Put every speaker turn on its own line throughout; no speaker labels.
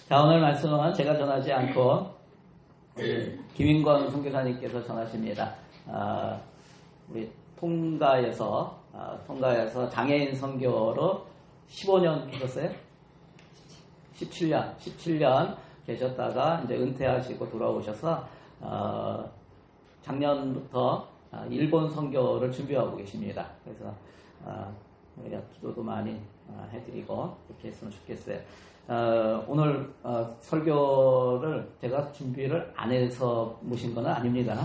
자, 오늘 말씀은 제가 전하지 않고 김인권 선교사님께서 전하십니다. 우리 통가에서 장애인 선교로 15년 계셨어요? 17년 계셨다가 이제 은퇴하시고 돌아오셔서 작년부터 일본 선교를 준비하고 계십니다. 그래서 우리가 기도도 많이 해드리고 이렇게 했으면 좋겠어요. 오늘 설교를 제가 준비를 안 해서 모신 건 아닙니다.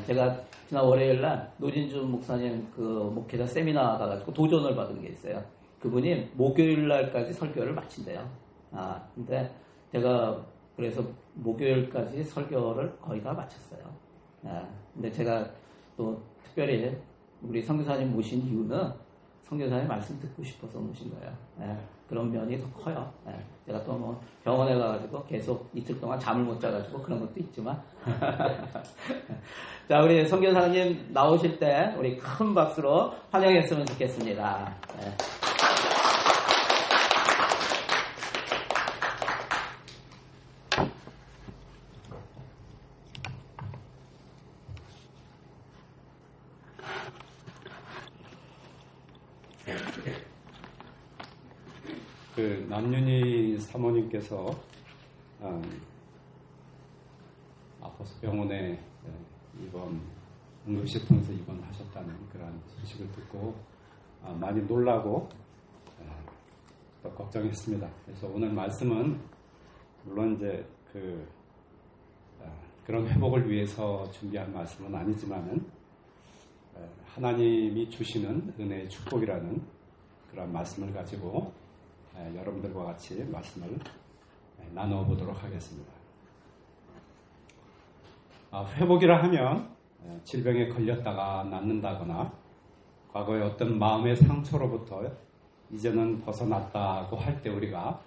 제가 지난 월요일날 노진준 목사님 그 목회자 세미나 가가지고 도전을 받은 게 있어요. 그분이 목요일날까지 설교를 마친대요. 근데 제가 그래서 목요일까지 설교를 거의 다 마쳤어요. 근데 제가 또 특별히 우리 선교사님 모신 이유는 선교사님 말씀 듣고 싶어서 모신 거예요. 그런 면이 더 커요. 제가 또 뭐 병원에 가가지고 계속 이틀 동안 잠을 못 자가지고 그런 것도 있지만. 자, 우리 선교사님 나오실 때 우리 큰 박수로 환영했으면 좋겠습니다.
남윤희 사모님께서 아파서 병원에 응급실 통해서 입원하셨다는 그런 소식을 듣고 많이 놀라고 또 걱정했습니다. 그래서 오늘 말씀은 물론 이제 그런 회복을 위해서 준비한 말씀은 아니지만은 하나님이 주시는 은혜의 축복이라는 그런 말씀을 가지고 여러분들과 같이 말씀을 나누어 보도록 하겠습니다. 회복이라 하면 질병에 걸렸다가 낫는다거나 과거의 어떤 마음의 상처로부터 이제는 벗어났다고 할 때 우리가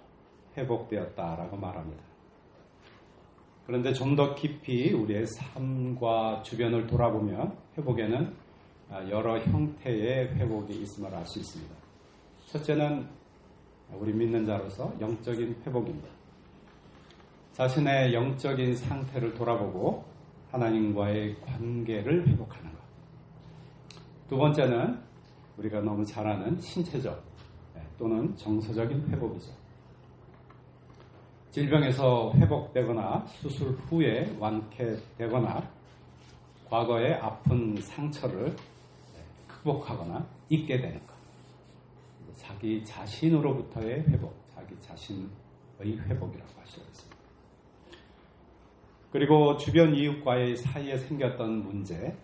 회복되었다라고 말합니다. 그런데 좀 더 깊이 우리의 삶과 주변을 돌아보면 회복에는 여러 형태의 회복이 있음을 알 수 있습니다. 첫째는 우리 믿는 자로서 영적인 회복입니다. 자신의 영적인 상태를 돌아보고 하나님과의 관계를 회복하는 것. 두 번째는 우리가 너무 잘 아는 신체적 또는 정서적인 회복이죠. 질병에서 회복되거나 수술 후에 완쾌되거나 과거의 아픈 상처를 극복하거나 잊게 되는 것. 자기 자신으로부터의 회복, 자기 자신의 회복이라고 할 수 있습니다. 그리고 주변 이웃과의 사이에 생겼던 문제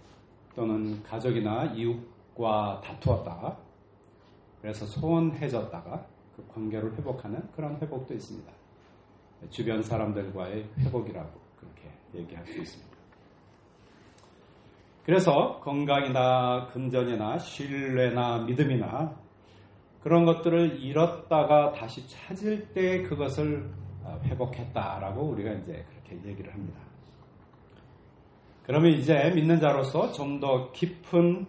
또는 가족이나 이웃과 다투었다가 그래서 소원해졌다가 그 관계를 회복하는 그런 회복도 있습니다. 주변 사람들과의 회복이라고 그렇게 얘기할 수 있습니다. 그래서 건강이나 금전이나 신뢰나 믿음이나 그런 것들을 잃었다가 다시 찾을 때 그것을 회복했다라고 우리가 이제 그렇게 얘기를 합니다. 그러면 이제 믿는 자로서 좀 더 깊은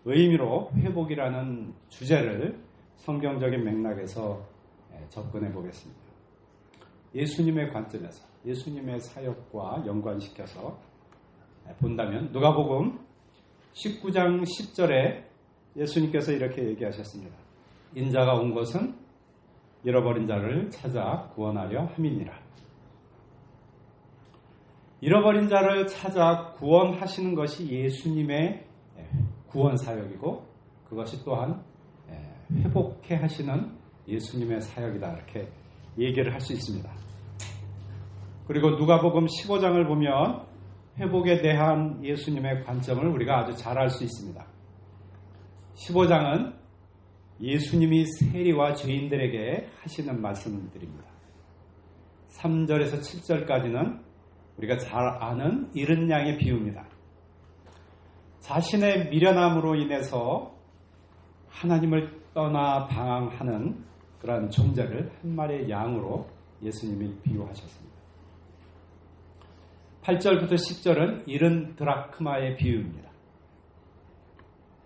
의미로 회복이라는 주제를 성경적인 맥락에서 접근해 보겠습니다. 예수님의 관점에서 예수님의 사역과 연관시켜서 본다면 누가복음 19장 10절에 예수님께서 이렇게 얘기하셨습니다. 인자가 온 것은 잃어버린 자를 찾아 구원하려 함이니라. 잃어버린 자를 찾아 구원하시는 것이 예수님의 구원 사역이고 그것이 또한 회복해 하시는 예수님의 사역이다 이렇게 얘기를 할 수 있습니다. 그리고 누가복음 15장을 보면 회복에 대한 예수님의 관점을 우리가 아주 잘 알 수 있습니다. 15장은 예수님이 세리와 죄인들에게 하시는 말씀들입니다. 3절에서 7절까지는 우리가 잘 아는 잃은 양의 비유입니다. 자신의 미련함으로 인해서 하나님을 떠나 방황하는 그런 존재를 한 마리의 양으로 예수님이 비유하셨습니다. 8절부터 10절은 잃은 드라크마의 비유입니다.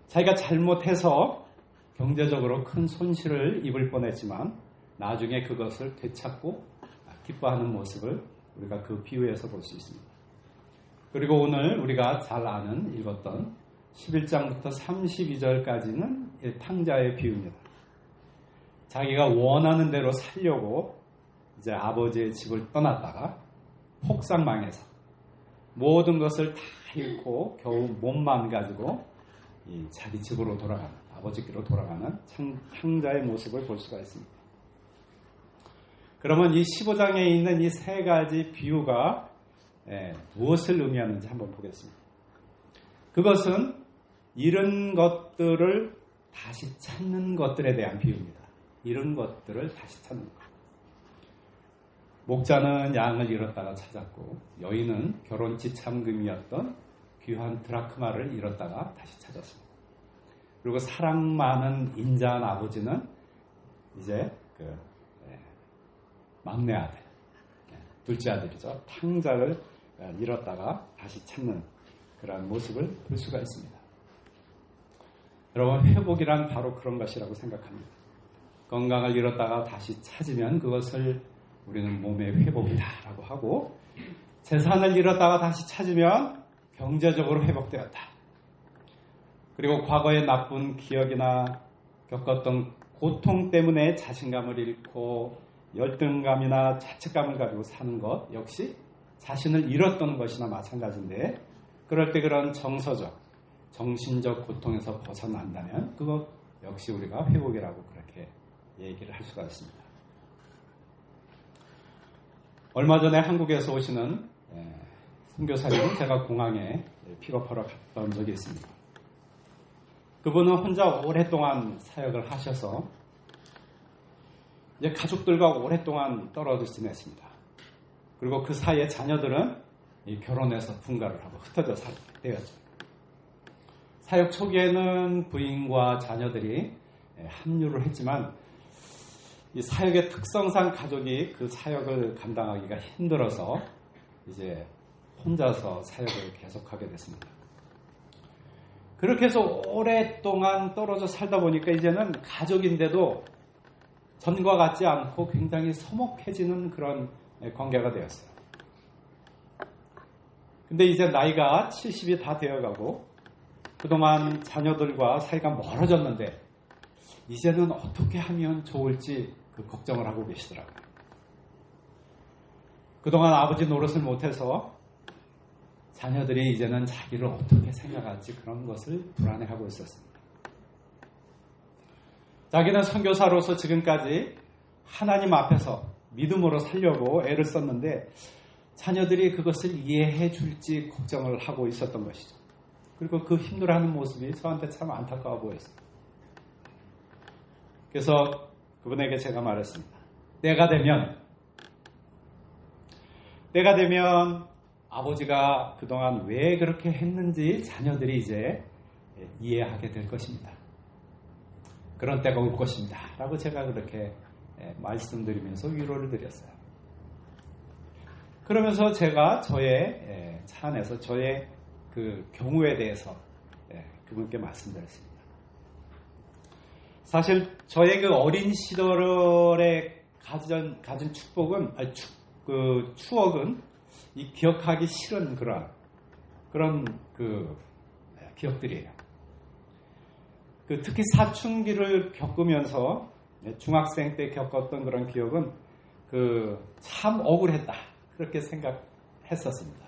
자기가 잘못해서 경제적으로 큰 손실을 입을 뻔했지만 나중에 그것을 되찾고 기뻐하는 모습을 우리가 그 비유에서 볼 수 있습니다. 그리고 오늘 우리가 잘 아는 읽었던 11장부터 32절까지는 탕자의 비유입니다. 자기가 원하는 대로 살려고 이제 아버지의 집을 떠났다가 폭삭망해서 모든 것을 다 잃고 겨우 몸만 가지고 자기 집으로 돌아가는, 아버지께로 돌아가는 탕자의 모습을 볼 수가 있습니다. 그러면 이 15장에 있는 이 세 가지 비유가 무엇을 의미하는지 한번 보겠습니다. 그것은 잃은 것들을 다시 찾는 것들에 대한 비유입니다. 잃은 것들을 다시 찾는 것. 목자는 양을 잃었다가 찾았고 여인은 결혼 지참금이었던 귀한 드라크마를 잃었다가 다시 찾았습니다. 그리고 사랑 많은 인자한 아버지는 이제 막내 아들, 둘째 아들이죠. 탕자를 잃었다가 다시 찾는 그러한 모습을 볼 수가 있습니다. 여러분, 회복이란 바로 그런 것이라고 생각합니다. 건강을 잃었다가 다시 찾으면 그것을 우리는 몸의 회복이다라고 하고, 재산을 잃었다가 다시 찾으면 경제적으로 회복되었다. 그리고 과거의 나쁜 기억이나 겪었던 고통 때문에 자신감을 잃고 열등감이나 자책감을 가지고 사는 것 역시 자신을 잃었던 것이나 마찬가지인데, 그럴 때 그런 정서적, 정신적 고통에서 벗어난다면 그것 역시 우리가 회복이라고 그렇게 얘기를 할 수가 있습니다. 얼마 전에 한국에서 오시는 선교사님은 제가 공항에 픽업하러 갔던 적이 있습니다. 그분은 혼자 오랫동안 사역을 하셔서 이제 가족들과 오랫동안 떨어져 지냈습니다. 그리고 그 사이에 자녀들은 결혼해서 분가를 하고 흩어져 살게 되었죠. 사역 초기에는 부인과 자녀들이 합류를 했지만 이 사역의 특성상 가족이 그 사역을 감당하기가 힘들어서 이제 혼자서 사역을 계속하게 됐습니다. 그렇게 해서 오랫동안 떨어져 살다 보니까 이제는 가족인데도 전과 같지 않고 굉장히 서먹해지는 그런 관계가 되었어요. 근데 이제 나이가 70이 다 되어가고 그동안 자녀들과 사이가 멀어졌는데 이제는 어떻게 하면 좋을지 그 걱정을 하고 계시더라고요. 그동안 아버지 노릇을 못해서 자녀들이 이제는 자기를 어떻게 생각할지 그런 것을 불안해하고 있었습니다. 자기는 선교사로서 지금까지 하나님 앞에서 믿음으로 살려고 애를 썼는데 자녀들이 그것을 이해해 줄지 걱정을 하고 있었던 것이죠. 그리고 그 힘들어하는 모습이 저한테 참 안타까워 보였어요. 그래서 그분에게 제가 말했습니다. 때가 되면 아버지가 그동안 왜 그렇게 했는지 자녀들이 이제 이해하게 될 것입니다. 그런 때가 올 것입니다. 라고 제가 그렇게 말씀드리면서 위로를 드렸어요. 그러면서 제가 저의 차 안에서 저의 그 경우에 대해서 그분께 말씀드렸습니다. 사실 저의 그 어린 시절에 가진 축복은, 그 추억은 이 기억하기 싫은 그런 기억들이에요. 특히 사춘기를 겪으면서 중학생 때 겪었던 그런 기억은 참 억울했다. 그렇게 생각했었습니다.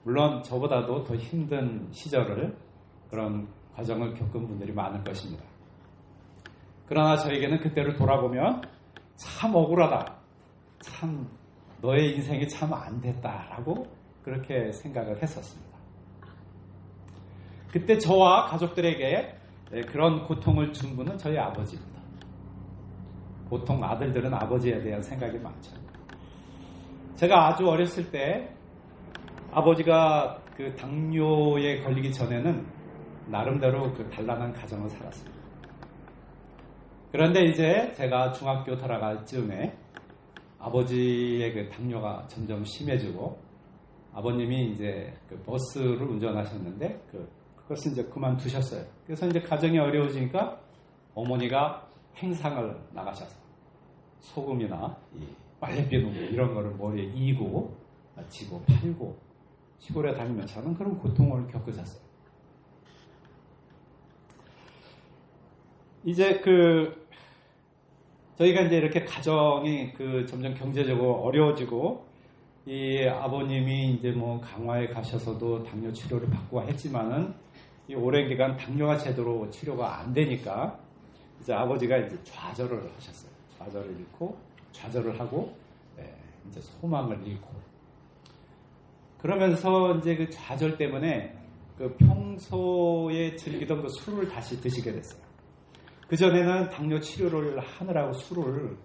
물론 저보다도 더 힘든 시절을 그런 과정을 겪은 분들이 많을 것입니다. 그러나 저에게는 그때를 돌아보면 참 억울하다. 참 너의 인생이 참 안 됐다라고 그렇게 생각을 했었습니다. 그때 저와 가족들에게 그런 고통을 준 분은 저희 아버지입니다. 보통 아들들은 아버지에 대한 생각이 많죠. 제가 아주 어렸을 때 아버지가 그 당뇨에 걸리기 전에는 나름대로 그 단란한 가정을 살았습니다. 그런데 이제 제가 중학교 들어갈 즈음에 아버지의 그 당뇨가 점점 심해지고 아버님이 이제 그 버스를 운전하셨는데 그것을 이제 그만두셨어요. 그래서 이제 가정이 어려워지니까 어머니가 행상을 나가셔서 소금이나 이 빨래비 누고 이런 거를 머리에 이고 지고 팔고 시골에 다니면서 하는 그런 고통을 겪으셨어요. 이제 저희가 이제 이렇게 가정이 점점 경제적으로 어려워지고 이 아버님이 이제 뭐 강화에 가셔서도 당뇨 치료를 받고 했지만은 이 오랜 기간 당뇨가 제대로 치료가 안 되니까 이제 아버지가 이제 좌절을 하셨어요. 좌절을 잃고 좌절을 하고 이제 소망을 잃고 그러면서 이제 그 좌절 때문에 평소에 즐기던 그 술을 다시 드시게 됐어요. 그전에는 당뇨 치료를 하느라고 술을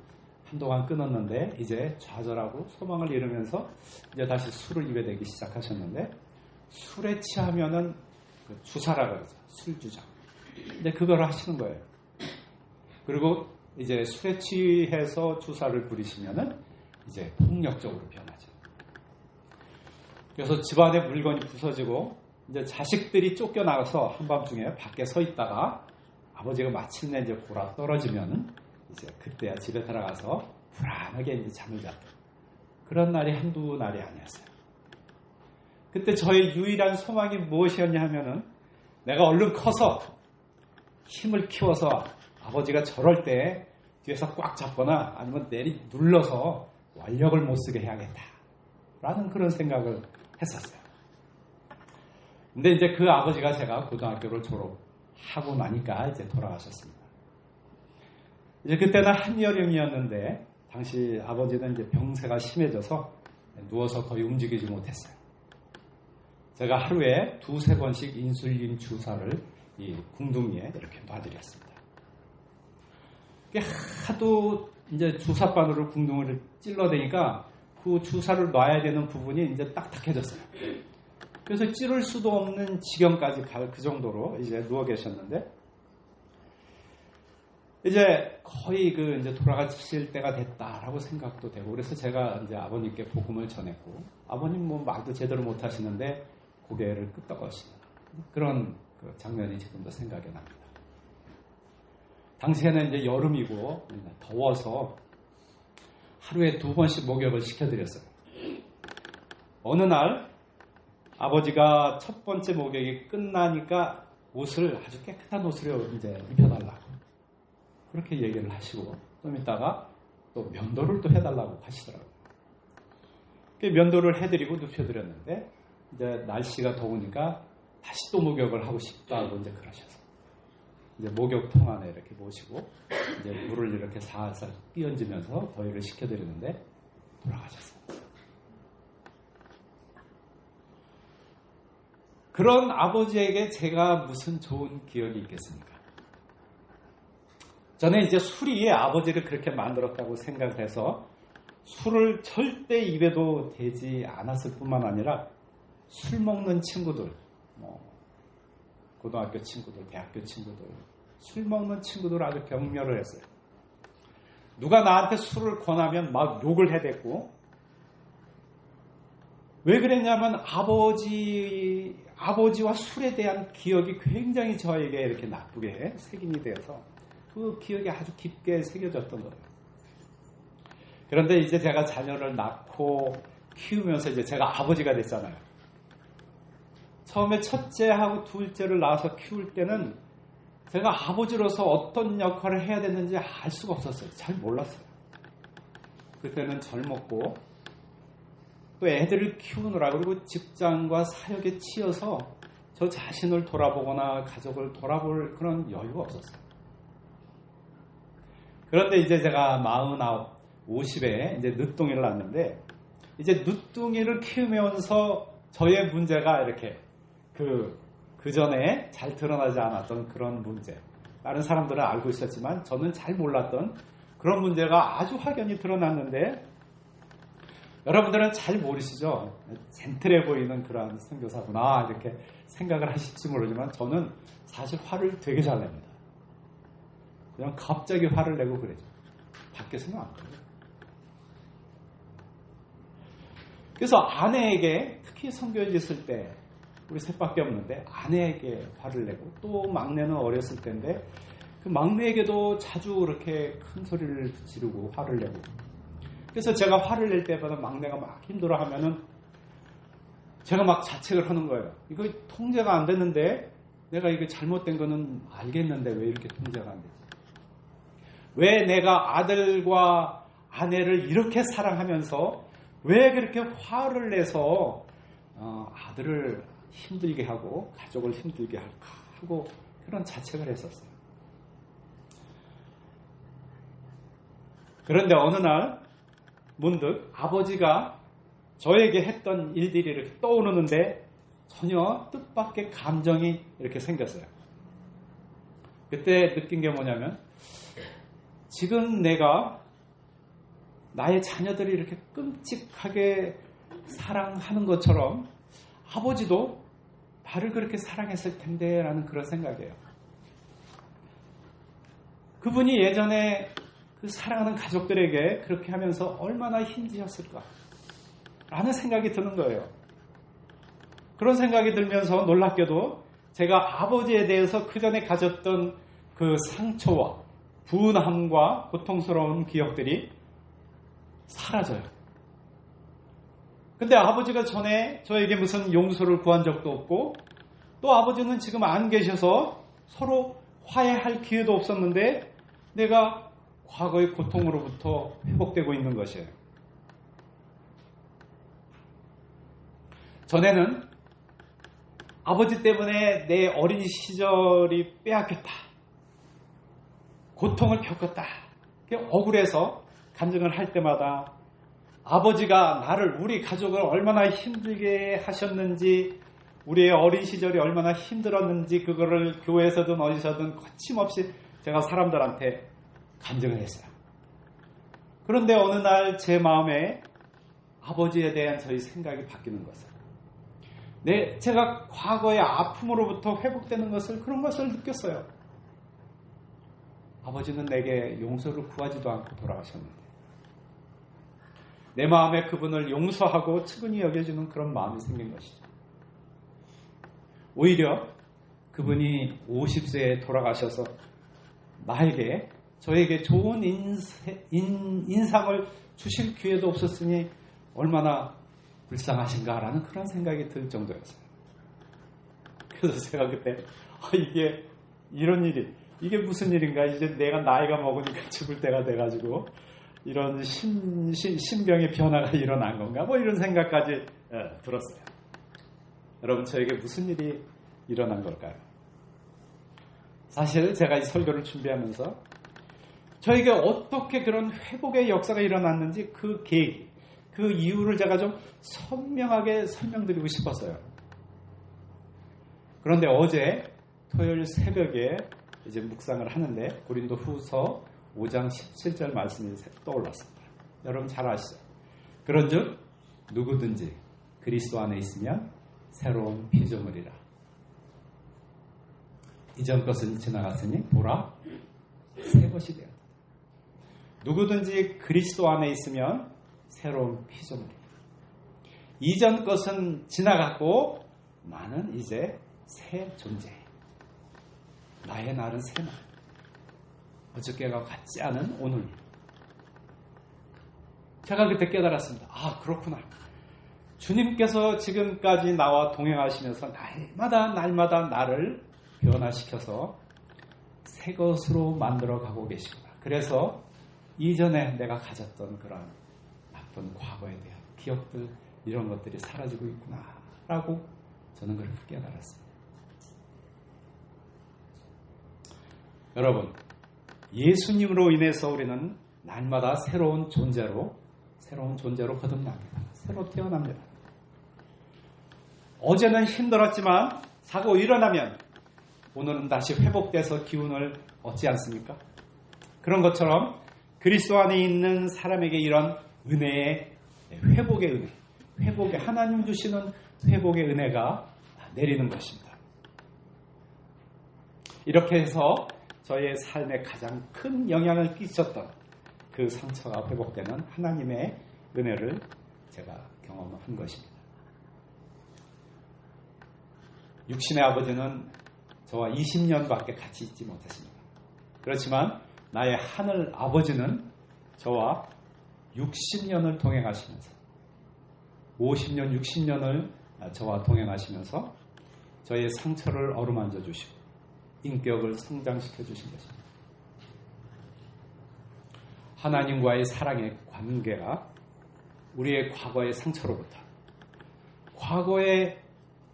한동안 끊었는데 이제 좌절하고 소망을 잃으면서 이제 다시 술을 입에 대기 시작하셨는데 술에 취하면은 주사라 그러죠. 술주정. 근데 그걸 하시는 거예요. 그리고 이제 술에 취해서 주사를 부리시면은 이제 폭력적으로 변하죠. 그래서 집안의 물건이 부서지고 이제 자식들이 쫓겨나가서 한밤중에 밖에 서 있다가 아버지가 마침내 이제 골아 떨어지면은 이제 그때야 집에 들어가서 불안하게 이제 잠을 잤다. 그런 날이 한두 날이 아니었어요. 그때 저의 유일한 소망이 무엇이었냐 하면은 내가 얼른 커서 힘을 키워서 아버지가 저럴 때 뒤에서 꽉 잡거나 아니면 눌러서 완력을 못 쓰게 해야겠다. 라는 그런 생각을 했었어요. 근데 이제 그 아버지가 제가 고등학교를 졸업하고 나니까 이제 돌아가셨습니다. 이제 그때는 한여름이었는데 당시 아버지는 이제 병세가 심해져서 누워서 거의 움직이지 못했어요. 제가 하루에 2-3번씩 인슐린 주사를 이 궁둥이에 이렇게 놔드렸습니다. 하도 이제 주사바늘로 궁둥이를 찔러대니까 그 주사를 놔야 되는 부분이 이제 딱딱해졌어요. 그래서 찌를 수도 없는 지경까지 갈 그 정도로 이제 누워 계셨는데 이제 거의 이제 돌아가실 때가 됐다라고 생각도 되고 그래서 제가 이제 아버님께 복음을 전했고 아버님 뭐 말도 제대로 못 하시는데 고개를 끄덕거리시는 그런 장면이 지금도 생각이 납니다. 당시에는 이제 여름이고 더워서 하루에 2번씩 목욕을 시켜드렸어요. 어느 날 아버지가 첫 번째 목욕이 끝나니까 옷을 아주 깨끗한 옷으로 이제 입혀달라고 그렇게 얘기를 하시고 좀 있다가 또 면도를 또 해달라고 하시더라고요. 면도를 해드리고 눕혀드렸는데 이제 날씨가 더우니까 다시 또 목욕을 하고 싶다고 이제 그러셔서 이제 목욕통 안에 이렇게 모시고 이제 물을 이렇게 살살 끼얹으면서 더위를 식혀드리는데 돌아가셨습니다. 그런 아버지에게 제가 무슨 좋은 기억이 있겠습니까? 저는 이제 술이 아버지를 그렇게 만들었다고 생각해서 술을 절대 입에도 대지 않았을 뿐만 아니라 술 먹는 친구들, 고등학교 친구들, 대학교 친구들, 술 먹는 친구들 아주 경멸을 했어요. 누가 나한테 술을 권하면 막 욕을 해댔고 왜 그랬냐면 아버지와 술에 대한 기억이 굉장히 저에게 이렇게 나쁘게 색인이 되어서 그 기억이 아주 깊게 새겨졌던 거예요. 그런데 이제 제가 자녀를 낳고 키우면서 이제 제가 아버지가 됐잖아요. 처음에 첫째하고 둘째를 낳아서 키울 때는 제가 아버지로서 어떤 역할을 해야 되는지 알 수가 없었어요. 잘 몰랐어요. 그때는 젊었고 또 애들을 키우느라 그리고 직장과 사역에 치여서 저 자신을 돌아보거나 가족을 돌아볼 그런 여유가 없었어요. 그런데 이제 제가 49, 50에 이제 늦둥이를 낳았는데 이제 늦둥이를 키우면서 저의 문제가 이렇게 그 전에 잘 드러나지 않았던 그런 문제. 다른 사람들은 알고 있었지만 저는 잘 몰랐던 그런 문제가 아주 확연히 드러났는데 여러분들은 잘 모르시죠? 젠틀해 보이는 그런 선교사구나 이렇게 생각을 하실지 모르지만 저는 사실 화를 되게 잘 냅니다. 그냥 갑자기 화를 내고 그러죠. 밖에서는 안 그래요. 그래서 아내에게 특히 선교에 있을 때 우리 셋밖에 없는데 아내에게 화를 내고 또 막내는 어렸을 때인데 그 막내에게도 자주 그렇게 큰 소리를 지르고 화를 내고 그래서 제가 화를 낼 때마다 막내가 막 힘들어하면은 제가 막 자책을 하는 거예요. 이거 통제가 안 됐는데 내가 이게 잘못된 거는 알겠는데 왜 이렇게 통제가 안 되지? 왜 내가 아들과 아내를 이렇게 사랑하면서 왜 그렇게 화를 내서 아들을 힘들게 하고 가족을 힘들게 할까 하고 그런 자책을 했었어요. 그런데 어느 날 문득 아버지가 저에게 했던 일들이 이렇게 떠오르는데 전혀 뜻밖의 감정이 이렇게 생겼어요. 그때 느낀 게 뭐냐면 지금 내가 나의 자녀들이 이렇게 끔찍하게 사랑하는 것처럼 아버지도 나를 그렇게 사랑했을 텐데 라는 그런 생각이에요. 그분이 예전에 그 사랑하는 가족들에게 그렇게 하면서 얼마나 힘드셨을까 라는 생각이 드는 거예요. 그런 생각이 들면서 놀랍게도 제가 아버지에 대해서 그 전에 가졌던 그 상처와 분함과 고통스러운 기억들이 사라져요. 근데 아버지가 전에 저에게 무슨 용서를 구한 적도 없고 또 아버지는 지금 안 계셔서 서로 화해할 기회도 없었는데 내가 과거의 고통으로부터 회복되고 있는 것이에요. 전에는 아버지 때문에 내 어린 시절이 빼앗겼다. 고통을 겪었다. 억울해서 간증을 할 때마다 아버지가 나를, 우리 가족을 얼마나 힘들게 하셨는지, 우리의 어린 시절이 얼마나 힘들었는지 그거를 교회에서든 어디서든 거침없이 제가 사람들한테 간증을 했어요. 그런데 어느 날 제 마음에 아버지에 대한 저희 생각이 바뀌는 것을, 제가 과거의 아픔으로부터 회복되는 것을, 그런 것을 느꼈어요. 아버지는 내게 용서를 구하지도 않고 돌아가셨는데 내 마음에 그분을 용서하고 측은히 여겨주는 그런 마음이 생긴 것이죠. 오히려 그분이 50세에 돌아가셔서 저에게 좋은 인상을 주실 기회도 없었으니 얼마나 불쌍하신가라는 그런 생각이 들 정도였어요. 그래서 제가 그때 이게 이런 일이, 이게 무슨 일인가, 이제 내가 나이가 먹으니까 죽을 때가 돼가지고 이런 신병의 변화가 일어난 건가, 뭐 이런 생각까지 들었어요. 여러분, 저에게 무슨 일이 일어난 걸까요? 사실 제가 이 설교를 준비하면서 저에게 어떻게 그런 회복의 역사가 일어났는지 그 계기, 그 이유를 제가 좀 선명하게 설명드리고 싶었어요. 그런데 어제 토요일 새벽에 이제 묵상을 하는데 고린도 후서 5장 17절 말씀이 떠올랐습니다. 여러분 잘 아시죠? 그런즉 누구든지 그리스도 안에 있으면 새로운 피조물이라. 이전 것은 지나갔으니 보라 새 것이 되었다. 누구든지 그리스도 안에 있으면 새로운 피조물이라. 이전 것은 지나갔고 나는 이제 새 존재. 나의 날은 새 날. 어저께가 같지 않은 오늘. 제가 그때 깨달았습니다. 아, 그렇구나. 주님께서 지금까지 나와 동행하시면서 날마다 나를 변화시켜서 새 것으로 만들어 가고 계시구나. 그래서 이전에 내가 가졌던 그런 나쁜 과거에 대한 기억들, 이런 것들이 사라지고 있구나 라고 저는 그렇게 깨달았습니다. 여러분, 예수님으로 인해서 우리는 날마다 새로운 존재로 거듭납니다. 새로 태어납니다. 어제는 힘들었지만 사고 일어나면 오늘은 다시 회복돼서 기운을 얻지 않습니까? 그런 것처럼 그리스도 안에 있는 사람에게 이런 은혜의, 회복의 은혜, 하나님 주시는 회복의 은혜가 내리는 것입니다. 이렇게 해서 저의 삶에 가장 큰 영향을 끼쳤던 그 상처가 회복되는 하나님의 은혜를 제가 경험한 것입니다. 육신의 아버지는 저와 20년밖에 같이 있지 못했습니다. 그렇지만 나의 하늘 아버지는 저와 60년을 동행하시면서 50년, 60년을 저와 동행하시면서 저의 상처를 어루만져 주시고 인격을 성장시켜 주신 것입니다. 하나님과의 사랑의 관계가 우리의 과거의 상처로부터, 과거에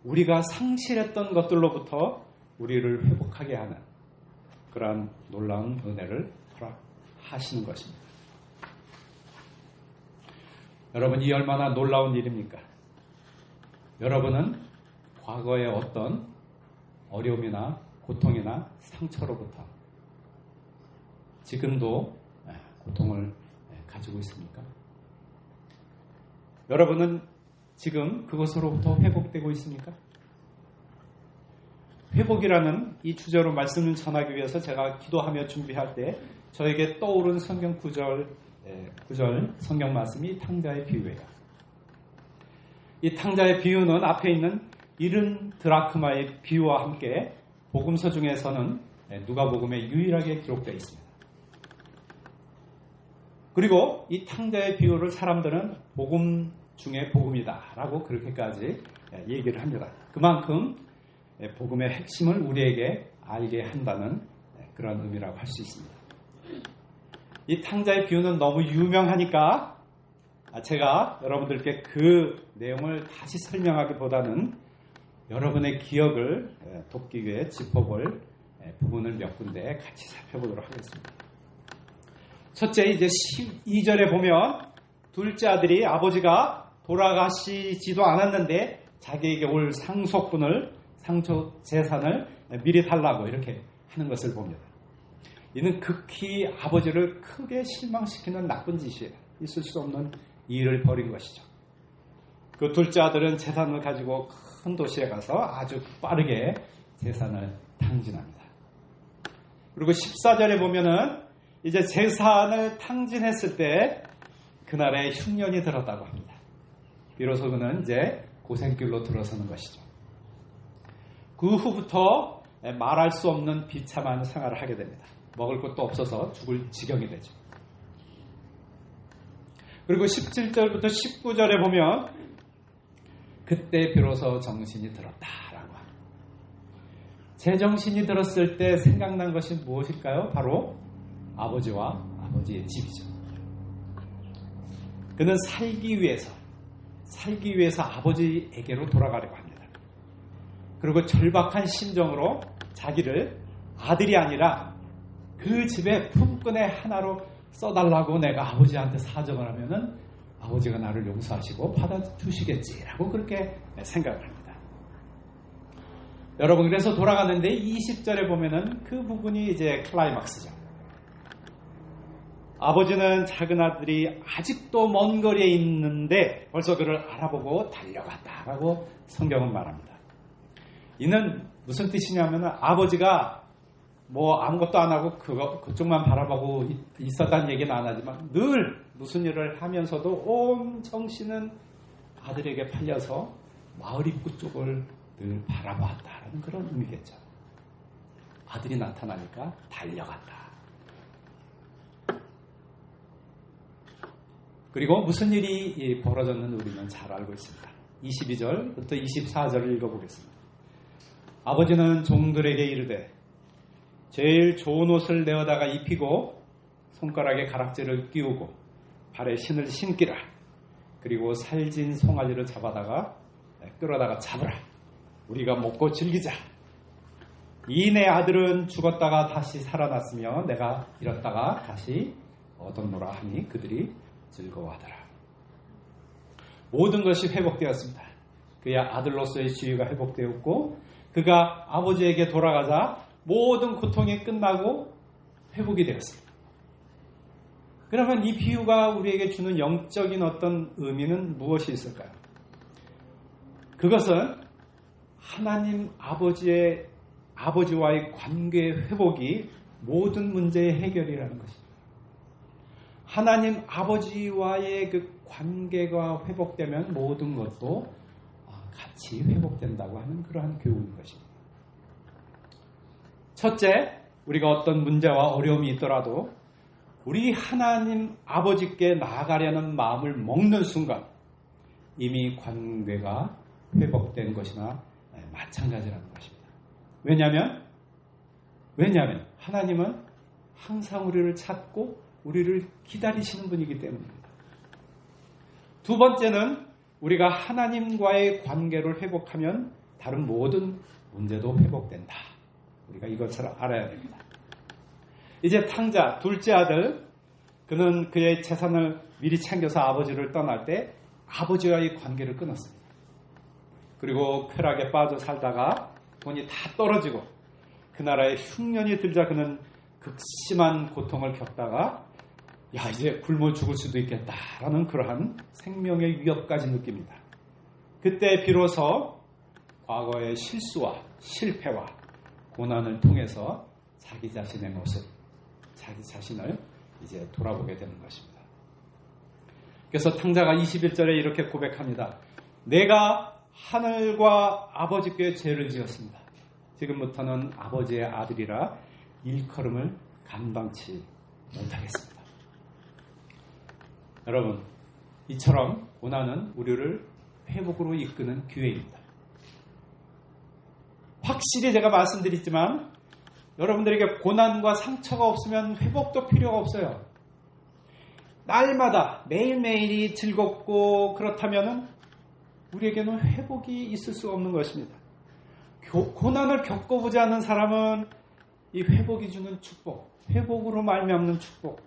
우리가 상실했던 것들로부터 우리를 회복하게 하는 그러한 놀라운 은혜를 허락하시는 것입니다. 여러분, 이 얼마나 놀라운 일입니까? 여러분은 과거의 어떤 어려움이나 고통이나 상처로부터 지금도 고통을 가지고 있습니까? 여러분은 지금 그것으로부터 회복되고 있습니까? 회복이라는 이 주제로 말씀을 전하기 위해서 제가 기도하며 준비할 때 저에게 떠오른 성경 구절 성경 말씀이 탕자의 비유예요. 이 탕자의 비유는 앞에 있는 70드라크마의 비유와 함께 복음서 중에서는 누가복음에 유일하게 기록되어 있습니다. 그리고 이 탕자의 비유를 사람들은 복음 중에 복음이다라고 그렇게까지 얘기를 합니다. 그만큼 복음의 핵심을 우리에게 알게 한다는 그런 의미라고 할 수 있습니다. 이 탕자의 비유는 너무 유명하니까 제가 여러분들께 그 내용을 다시 설명하기보다는 여러분의 기억을 돕기 위해 짚어볼 부분을 몇 군데 같이 살펴보도록 하겠습니다. 첫째, 이제 12절에 보면 둘째 아들이 아버지가 돌아가시지도 않았는데 자기에게 올 상속분을, 상속 재산을 미리 달라고 이렇게 하는 것을 봅니다. 이는 극히 아버지를 크게 실망시키는 나쁜 짓이에요. 있을 수 없는 일을 벌인 것이죠. 그 둘째 아들은 재산을 가지고 큰 도시에 가서 아주 빠르게 재산을 탕진합니다. 그리고 14절에 보면은 이제 재산을 탕진했을 때 그날에 흉년이 들었다고 합니다. 비로소 그는 이제 고생길로 들어서는 것이죠. 그 후부터 말할 수 없는 비참한 생활을 하게 됩니다. 먹을 것도 없어서 죽을 지경이 되죠. 그리고 17절부터 19절에 보면 그때 비로소 정신이 들었다라고 합니다. 제정신이 들었을 때 생각난 것이 무엇일까요? 바로 아버지와 아버지의 집이죠. 그는 살기 위해서 아버지에게로 돌아가려고 합니다. 그리고 절박한 심정으로 자기를 아들이 아니라 그 집의 품꾼의 하나로 써달라고 내가 아버지한테 사정을 하면은 아버지가 나를 용서하시고 받아주시겠지라고 그렇게 생각을 합니다. 여러분, 그래서 돌아갔는데 20절에 보면은 그 부분이 이제 클라이막스죠. 아버지는 작은 아들이 아직도 먼 거리에 있는데 벌써 그를 알아보고 달려갔다라고 성경은 말합니다. 이는 무슨 뜻이냐면 아버지가 뭐 아무것도 안 하고 그쪽만 바라보고 있었다는 얘기는 안 하지만 늘 무슨 일을 하면서도 온 정신은 아들에게 팔려서 마을 입구 쪽을 늘 바라봤다라는 그런 의미겠죠. 아들이 나타나니까 달려갔다. 그리고 무슨 일이 벌어졌는지 우리는 잘 알고 있습니다. 22절부터 24절을 읽어보겠습니다. 아버지는 종들에게 이르되 제일 좋은 옷을 내어다가 입히고 손가락에 가락지를 끼우고 발에 신을 신기라. 그리고 살진 송아지를 잡아다가 끌어다가 잡으라. 우리가 먹고 즐기자. 이 내 아들은 죽었다가 다시 살아났으며 내가 잃었다가 다시 얻었노라 하니 그들이 즐거워하더라. 모든 것이 회복되었습니다. 그의 아들로서의 지위가 회복되었고 그가 아버지에게 돌아가자 모든 고통이 끝나고 회복이 되었습니다. 그러면 이 비유가 우리에게 주는 영적인 어떤 의미는 무엇이 있을까요? 그것은 하나님 아버지와의 관계의 회복이 모든 문제의 해결이라는 것입니다. 하나님 아버지와의 그 관계가 회복되면 모든 것도 같이 회복된다고 하는 그러한 교훈인 것입니다. 첫째, 우리가 어떤 문제와 어려움이 있더라도 우리 하나님 아버지께 나아가려는 마음을 먹는 순간 이미 관계가 회복된 것이나 마찬가지라는 것입니다. 왜냐하면 하나님은 항상 우리를 찾고 우리를 기다리시는 분이기 때문입니다. 두 번째는 우리가 하나님과의 관계를 회복하면 다른 모든 문제도 회복된다. 우리가 이것을 알아야 됩니다. 이제 탕자, 둘째 아들, 그는 그의 재산을 미리 챙겨서 아버지를 떠날 때 아버지와의 관계를 끊었습니다. 그리고 쾌락에 빠져 살다가 돈이 다 떨어지고 그 나라에 흉년이 들자 그는 극심한 고통을 겪다가 이제 굶어 죽을 수도 있겠다라는 그러한 생명의 위협까지 느낍니다. 그때 비로소 과거의 실수와 실패와 고난을 통해서 자기 자신의 모습, 자기 자신을 이제 돌아보게 되는 것입니다. 그래서 탕자가 21절에 이렇게 고백합니다. 내가 하늘과 아버지께 죄를 지었습니다. 지금부터는 아버지의 아들이라 일컬음을 감당치 못하겠습니다. 여러분, 이처럼 고난은 우리를 회복으로 이끄는 기회입니다. 확실히 제가 말씀드렸지만 여러분들에게 고난과 상처가 없으면 회복도 필요가 없어요. 날마다 매일매일이 즐겁고 그렇다면 우리에게는 회복이 있을 수 없는 것입니다. 고난을 겪어보지 않는 사람은 이 회복이 주는 축복, 회복으로 말미암는 축복,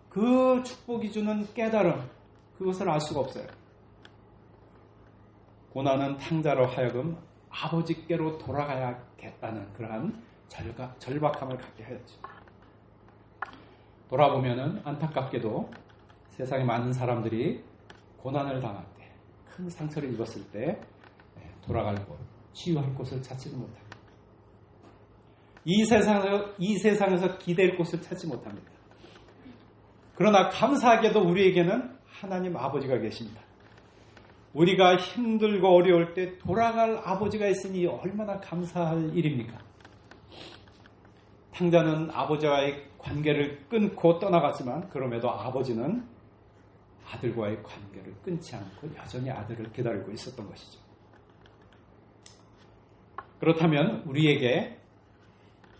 그 축복이 주는 깨달음, 그것을 알 수가 없어요. 고난은 탕자로 하여금 아버지께로 돌아가야겠다는 그러한 절박함을 갖게 하였죠. 돌아보면은 안타깝게도 세상에 많은 사람들이 고난을 당할 때, 큰 상처를 입었을 때 돌아갈 곳, 치유할 곳을 찾지도 못합니다. 이 세상에서 기댈 곳을 찾지 못합니다. 그러나 감사하게도 우리에게는 하나님 아버지가 계십니다. 우리가 힘들고 어려울 때 돌아갈 아버지가 있으니 얼마나 감사할 일입니까? 탕자는 아버지와의 관계를 끊고 떠나갔지만 그럼에도 아버지는 아들과의 관계를 끊지 않고 여전히 아들을 기다리고 있었던 것이죠. 그렇다면 우리에게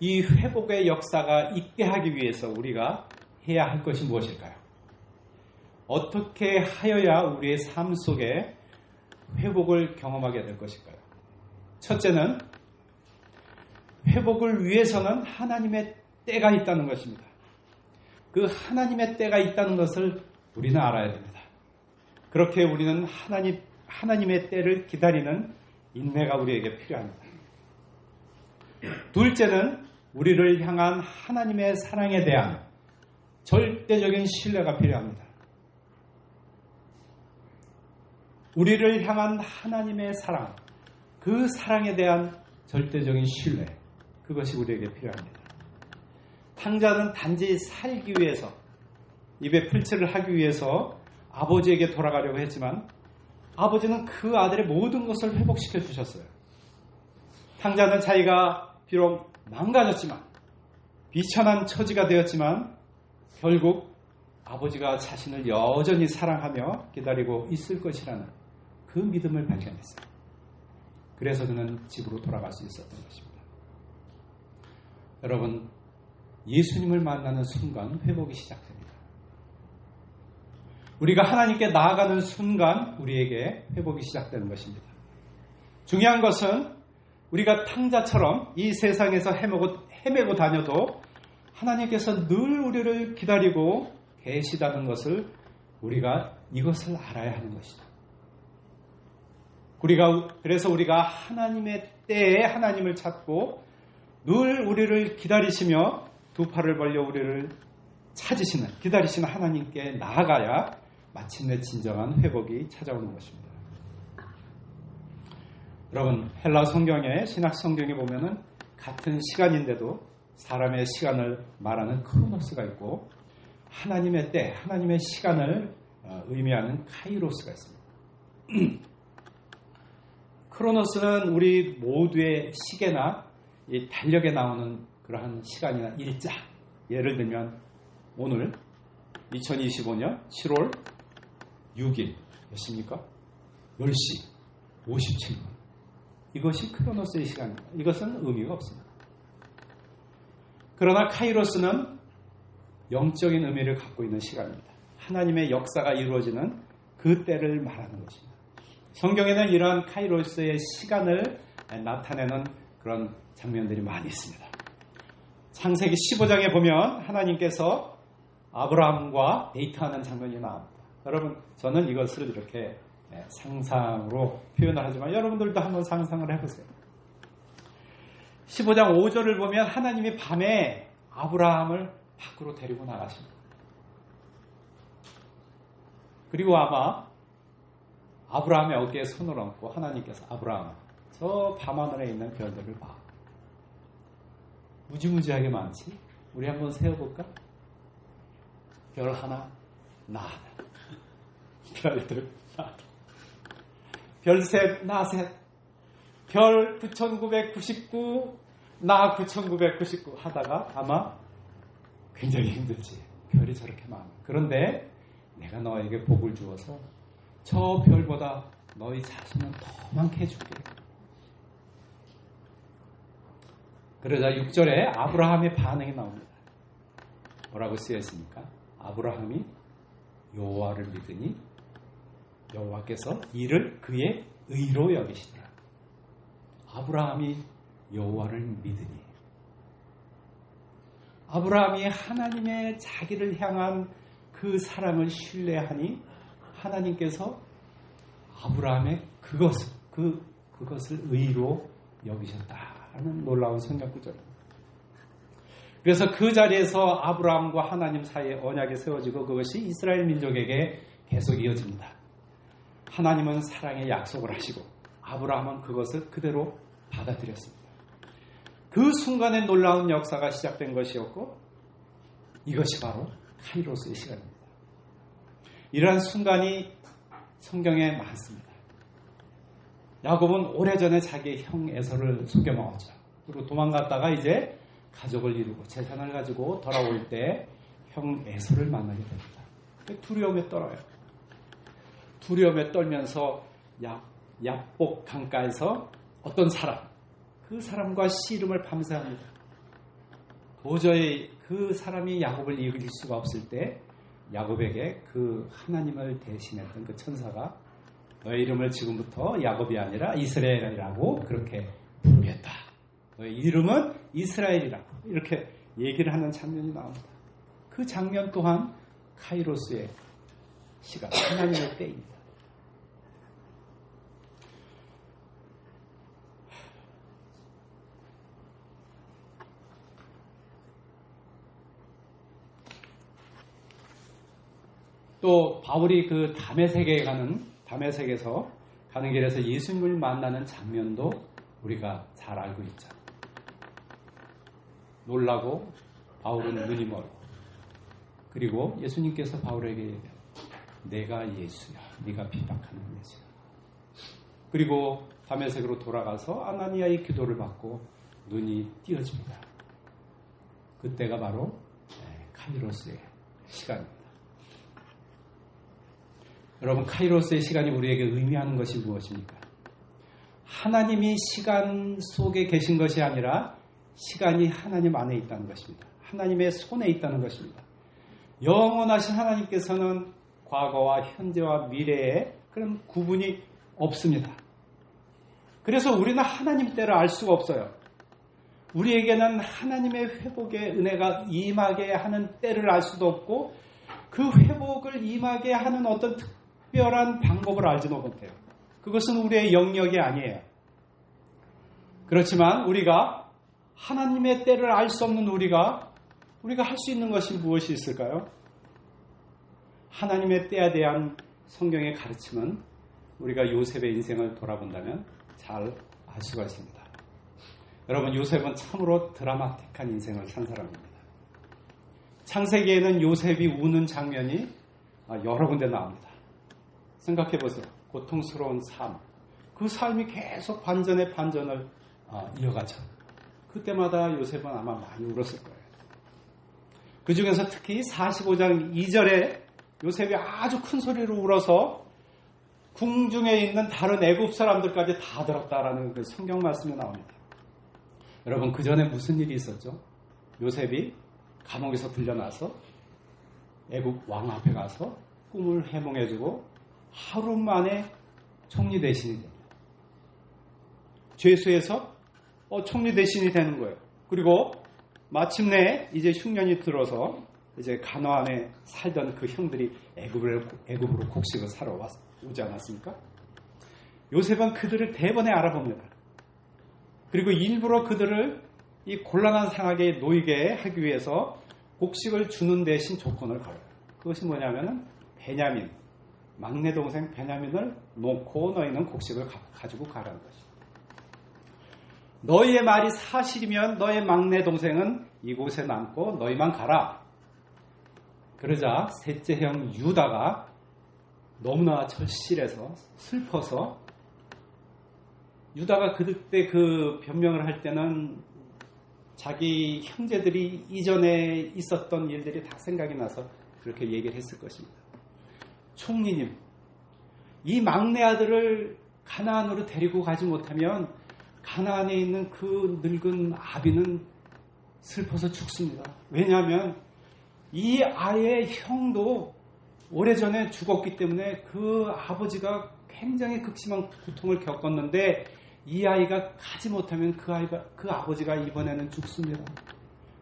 이 회복의 역사가 있게 하기 위해서 우리가 해야 할 것이 무엇일까요? 어떻게 하여야 우리의 삶 속에 회복을 경험하게 될 것일까요? 첫째는 회복을 위해서는 하나님의 때가 있다는 것입니다. 그 하나님의 때가 있다는 것을 우리는 알아야 됩니다. 그렇게 우리는 하나님의 때를 기다리는 인내가 우리에게 필요합니다. 둘째는 우리를 향한 하나님의 사랑에 대한 절대적인 신뢰가 필요합니다. 우리를 향한 하나님의 사랑, 그 사랑에 대한 절대적인 신뢰, 그것이 우리에게 필요합니다. 탕자는 단지 살기 위해서, 입에 풀칠을 하기 위해서 아버지에게 돌아가려고 했지만 아버지는 그 아들의 모든 것을 회복시켜 주셨어요. 탕자는 자기가 비록 망가졌지만, 비천한 처지가 되었지만 결국 아버지가 자신을 여전히 사랑하며 기다리고 있을 것이라는 그 믿음을 발견했어요. 그래서 그는 집으로 돌아갈 수 있었던 것입니다. 여러분, 예수님을 만나는 순간 회복이 시작됩니다. 우리가 하나님께 나아가는 순간 우리에게 회복이 시작되는 것입니다. 중요한 것은 우리가 탕자처럼 이 세상에서 헤매고 다녀도 하나님께서 늘 우리를 기다리고 계시다는 것을 우리가 이것을 알아야 하는 것이다. 그래서 우리가 하나님의 때에 하나님을 찾고 늘 우리를 기다리시며 두 팔을 벌려 우리를 기다리시는 하나님께 나아가야 마침내 진정한 회복이 찾아오는 것입니다. 여러분, 헬라 성경에, 신학 성경에 보면은 같은 시간인데도 사람의 시간을 말하는 크로노스가 있고 하나님의 때, 하나님의 시간을 의미하는 카이로스가 있습니다. 크로노스는 우리 모두의 시계나 이 달력에 나오는 그러한 시간이나 일자, 예를 들면 오늘 2025년 7월 6일 몇십니까? 10시 57분. 이것이 크로노스의 시간입니다. 이것은 의미가 없습니다. 그러나 카이로스는 영적인 의미를 갖고 있는 시간입니다. 하나님의 역사가 이루어지는 그 때를 말하는 것입니다. 성경에는 이러한 카이로스의 시간을 나타내는 그런 장면들이 많이 있습니다. 창세기 15장에 보면 하나님께서 아브라함과 데이트하는 장면이 나옵니다. 여러분, 저는 이것을 이렇게 상상으로 표현을 하지만 여러분들도 한번 상상을 해보세요. 15장 5절을 보면 하나님이 밤에 아브라함을 밖으로 데리고 나가십니다. 그리고 아마 아브라함의 어깨에 손을 얹고 하나님께서 아브라함, 저 밤하늘에 있는 별들을 봐. 무지무지하게 많지? 우리 한번 세어볼까? 별 하나, 나 하나. 별들, 나. 별 셋, 나 셋. 별 9,999, 나 9,999 하다가 아마 굉장히 힘들지. 별이 저렇게 많아. 그런데 내가 너에게 복을 주어서 저 별보다 너희 자신은 더 많게 해줄게. 그러자 6절에 아브라함의 반응이 나옵니다. 뭐라고 쓰여있습니까? 아브라함이 여호와를 믿으니 여호와께서 이를 그의 의로 여기시더라. 아브라함이 여호와를 믿으니, 아브라함이 하나님의 자기를 향한 그 사랑을 신뢰하니 하나님께서 아브라함의 그것을 의로 여기셨다는 놀라운 성경 구절입니다. 그래서 그 자리에서 아브라함과 하나님 사이에 언약이 세워지고 그것이 이스라엘 민족에게 계속 이어집니다. 하나님은 사랑의 약속을 하시고 아브라함은 그것을 그대로 받아들였습니다. 그 순간에 놀라운 역사가 시작된 것이었고 이것이 바로 카이로스의 시간입니다. 이러한 순간이 성경에 많습니다. 야곱은 오래전에 자기의 형 에서를 속여먹었죠. 그리고 도망갔다가 이제 가족을 이루고 재산을 가지고 돌아올 때 형 에서를 만나게 됩니다. 두려움에 떨어요. 두려움에 떨면서 야복 강가에서 어떤 사람, 그 사람과 씨름을 밤새 합니다. 도저히 그 사람이 야곱을 이길 수가 없을 때 야곱에게 그 하나님을 대신했던 그 천사가 너의 이름을 지금부터 야곱이 아니라 이스라엘이라고 그렇게 부르겠다. 너의 이름은 이스라엘이라고 이렇게 얘기를 하는 장면이 나옵니다. 그 장면 또한 카이로스의 시간, 하나님의 때입니다. 또 바울이 그 다메섹에서 가는 길에서 예수님을 만나는 장면도 우리가 잘 알고 있죠. 놀라고 바울은 눈이 멀고, 그리고 예수님께서 바울에게 얘기해요. 내가 예수야. 네가 핍박하는 예수야. 그리고 다메섹으로 돌아가서 아나니아의 기도를 받고 눈이 띄어집니다. 그때가 바로 카이로스의 시간입니다. 여러분, 카이로스의 시간이 우리에게 의미하는 것이 무엇입니까? 하나님이 시간 속에 계신 것이 아니라 시간이 하나님 안에 있다는 것입니다. 하나님의 손에 있다는 것입니다. 영원하신 하나님께서는 과거와 현재와 미래에 그런 구분이 없습니다. 그래서 우리는 하나님 때를 알 수가 없어요. 우리에게는 하나님의 회복의 은혜가 임하게 하는 때를 알 수도 없고 그 회복을 임하게 하는 어떤 특별한 방법을 알지도 못해요. 그것은 우리의 영역이 아니에요. 그렇지만 우리가 하나님의 때를 알 수 없는 우리가 할 수 있는 것이 무엇이 있을까요? 하나님의 때에 대한 성경의 가르침은 우리가 요셉의 인생을 돌아본다면 잘 알 수가 있습니다. 여러분, 요셉은 참으로 드라마틱한 인생을 산 사람입니다. 창세기에는 요셉이 우는 장면이 여러 군데 나옵니다. 생각해 보세요. 고통스러운 삶. 그 삶이 계속 반전에 반전을 이어가죠. 그때마다 요셉은 아마 많이 울었을 거예요. 그 중에서 특히 45장 2절에 요셉이 아주 큰 소리로 울어서 궁중에 있는 다른 애굽 사람들까지 다 들었다라는 그 성경 말씀이 나옵니다. 여러분, 그 전에 무슨 일이 있었죠? 요셉이 감옥에서 풀려나서 애굽 왕 앞에 가서 꿈을 해몽해주고 하루 만에 총리 대신이 됩니다. 죄수에서 총리 대신이 되는 거예요. 그리고 마침내 이제 흉년이 들어서 이제 가나안에 살던 그 형들이 애굽으로 곡식을 사러 오지 않았습니까? 요셉은 그들을 대번에 알아봅니다. 그리고 일부러 그들을 이 곤란한 상황에 놓이게 하기 위해서 곡식을 주는 대신 조건을 걸어요. 그것이 뭐냐면은 베냐민, 막내 동생 베냐민을 놓고 너희는 곡식을 가지고 가라는 것이죠. 너희의 말이 사실이면 너의 막내 동생은 이곳에 남고 너희만 가라. 그러자 셋째 형 유다가 너무나 절실해서 슬퍼서, 유다가 그때 그 변명을 할 때는 자기 형제들이 이전에 있었던 일들이 다 생각이 나서 그렇게 얘기를 했을 것입니다. 총리님, 이 막내 아들을 가나안으로 데리고 가지 못하면 가나안에 있는 그 늙은 아비는 슬퍼서 죽습니다. 왜냐하면 이 아이의 형도 오래전에 죽었기 때문에 그 아버지가 굉장히 극심한 고통을 겪었는데 이 아이가 가지 못하면 그 아버지가 이번에는 죽습니다.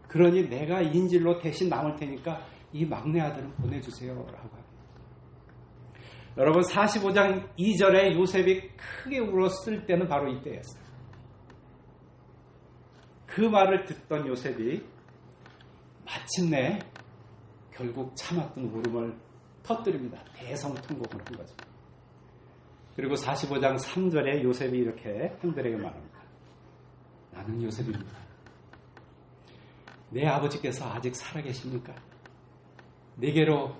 그러니 내가 인질로 대신 남을 테니까 이 막내 아들을 보내주세요. 라고 합니다. 여러분, 45장 2절에 요셉이 크게 울었을 때는 바로 이때였어요. 그 말을 듣던 요셉이 마침내 결국 참았던 울음을 터뜨립니다. 대성통곡을 한 거죠. 그리고 45장 3절에 요셉이 이렇게 형들에게 말합니다. 나는 요셉입니다. 내 아버지께서 아직 살아계십니까? 내게로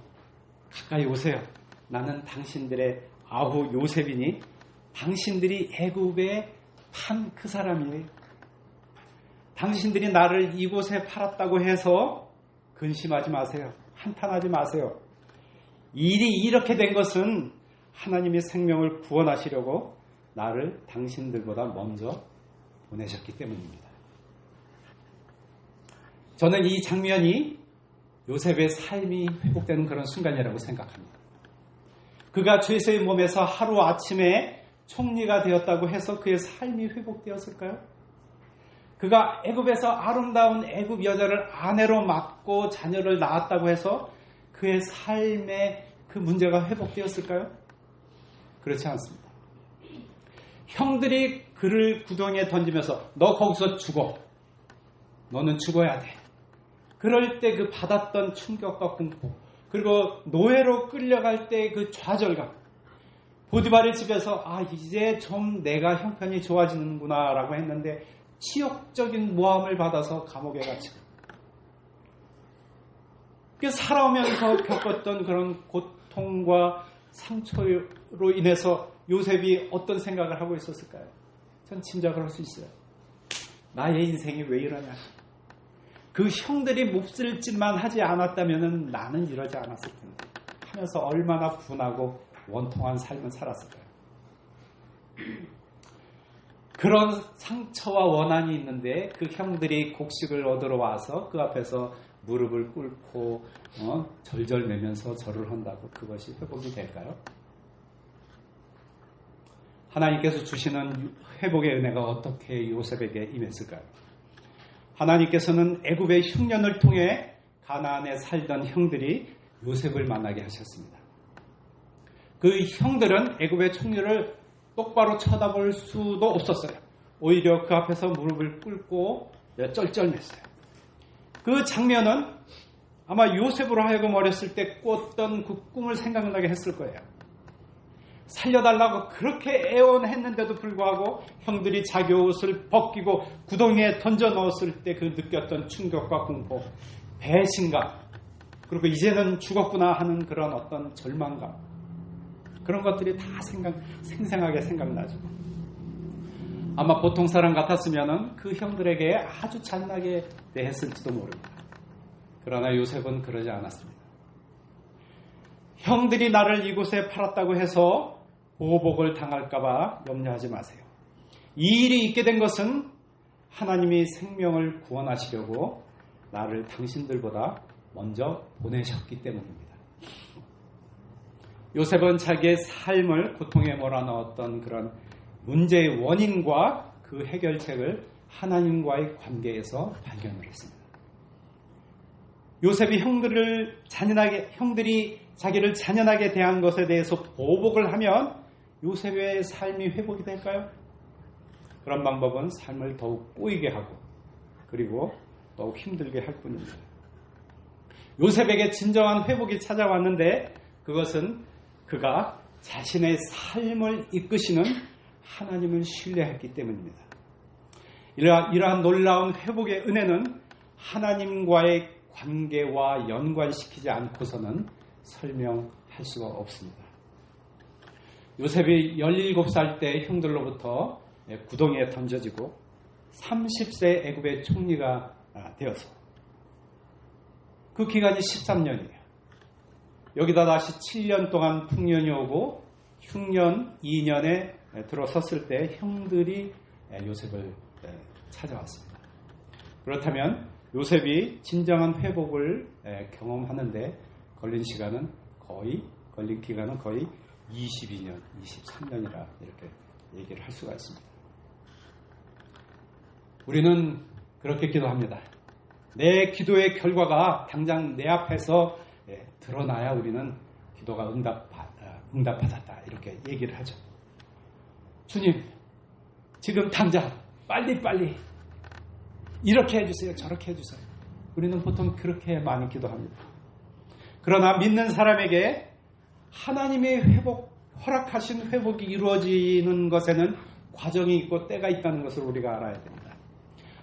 가까이 오세요. 나는 당신들의 아후 요셉이니 당신들이 애굽에 판 그 사람이에요. 당신들이 나를 이곳에 팔았다고 해서 근심하지 마세요. 한탄하지 마세요. 일이 이렇게 된 것은 하나님이 생명을 구원하시려고 나를 당신들보다 먼저 보내셨기 때문입니다. 저는 이 장면이 요셉의 삶이 회복되는 그런 순간이라고 생각합니다. 그가 죄수의 몸에서 하루아침에 총리가 되었다고 해서 그의 삶이 회복되었을까요? 그가 애굽에서 아름다운 애굽 여자를 아내로 맡고 자녀를 낳았다고 해서 그의 삶에 그 문제가 회복되었을까요? 그렇지 않습니다. 형들이 그를 구덩이에 던지면서 너 거기서 죽어. 너는 죽어야 돼. 그럴 때 그 받았던 충격과 공포, 그리고 노예로 끌려갈 때 그 좌절감, 보디발의 집에서 이제 좀 내가 형편이 좋아지는구나 라고 했는데 치욕적인 모함을 받아서 감옥에 갇히고, 살아오면서 겪었던 그런 고통과 상처로 인해서 요셉이 어떤 생각을 하고 있었을까요? 전 짐작을 할 수 있어요. 나의 인생이 왜 이러냐. 그 형들이 몹쓸 짓만 하지 않았다면 나는 이러지 않았을 텐데 하면서 얼마나 분하고 원통한 삶을 살았을까요? 그런 상처와 원한이 있는데 그 형들이 곡식을 얻으러 와서 그 앞에서 무릎을 꿇고 절절매면서 절을 한다고 그것이 회복이 될까요? 하나님께서 주시는 회복의 은혜가 어떻게 요셉에게 임했을까요? 하나님께서는 애굽의 흉년을 통해 가나안에 살던 형들이 요셉을 만나게 하셨습니다. 그 형들은 애굽의 총리를 똑바로 쳐다볼 수도 없었어요. 오히려 그 앞에서 무릎을 꿇고 쩔쩔맸어요. 그 장면은 아마 요셉으로 하여금 어렸을 때 꿨던 그 꿈을 생각나게 했을 거예요. 살려달라고 그렇게 애원했는데도 불구하고 형들이 자기 옷을 벗기고 구덩이에 던져 넣었을 때 그 느꼈던 충격과 공포, 배신감, 그리고 이제는 죽었구나 하는 그런 어떤 절망감, 그런 것들이 다 생생하게 생각나죠. 아마 보통 사람 같았으면 그 형들에게 아주 잔인하게 대했을지도 모릅니다. 그러나 요셉은 그러지 않았습니다. 형들이 나를 이곳에 팔았다고 해서 보복을 당할까봐 염려하지 마세요. 이 일이 있게 된 것은 하나님이 생명을 구원하시려고 나를 당신들보다 먼저 보내셨기 때문입니다. 요셉은 자기의 삶을 고통에 몰아넣었던 그런 문제의 원인과 그 해결책을 하나님과의 관계에서 발견을 했습니다. 요셉이 형들이 자기를 잔인하게 대한 것에 대해서 보복을 하면 요셉의 삶이 회복이 될까요? 그런 방법은 삶을 더욱 꼬이게 하고 그리고 더욱 힘들게 할 뿐입니다. 요셉에게 진정한 회복이 찾아왔는데 그것은 그가 자신의 삶을 이끄시는 하나님을 신뢰했기 때문입니다. 이러한 놀라운 회복의 은혜는 하나님과의 관계와 연관시키지 않고서는 설명할 수가 없습니다. 요셉이 17살 때 형들로부터 구덩이에 던져지고 30세 애굽의 총리가 되어서 그 기간이 13년이에요. 여기다 다시 7년 동안 풍년이 오고 흉년 2년에 들어섰을 때 형들이 요셉을 찾아왔습니다. 그렇다면 요셉이 진정한 회복을 경험하는데 걸린 기간은 거의 22년, 23년이라 이렇게 얘기를 할 수가 있습니다. 우리는 그렇게 기도합니다. 내 기도의 결과가 당장 내 앞에서 드러나야 우리는 기도가 응답받았다 이렇게 얘기를 하죠. 주님, 지금 당장 빨리 이렇게 해주세요, 저렇게 해주세요. 우리는 보통 그렇게 많이 기도합니다. 그러나 믿는 사람에게 하나님의 허락하신 회복이 이루어지는 것에는 과정이 있고 때가 있다는 것을 우리가 알아야 됩니다.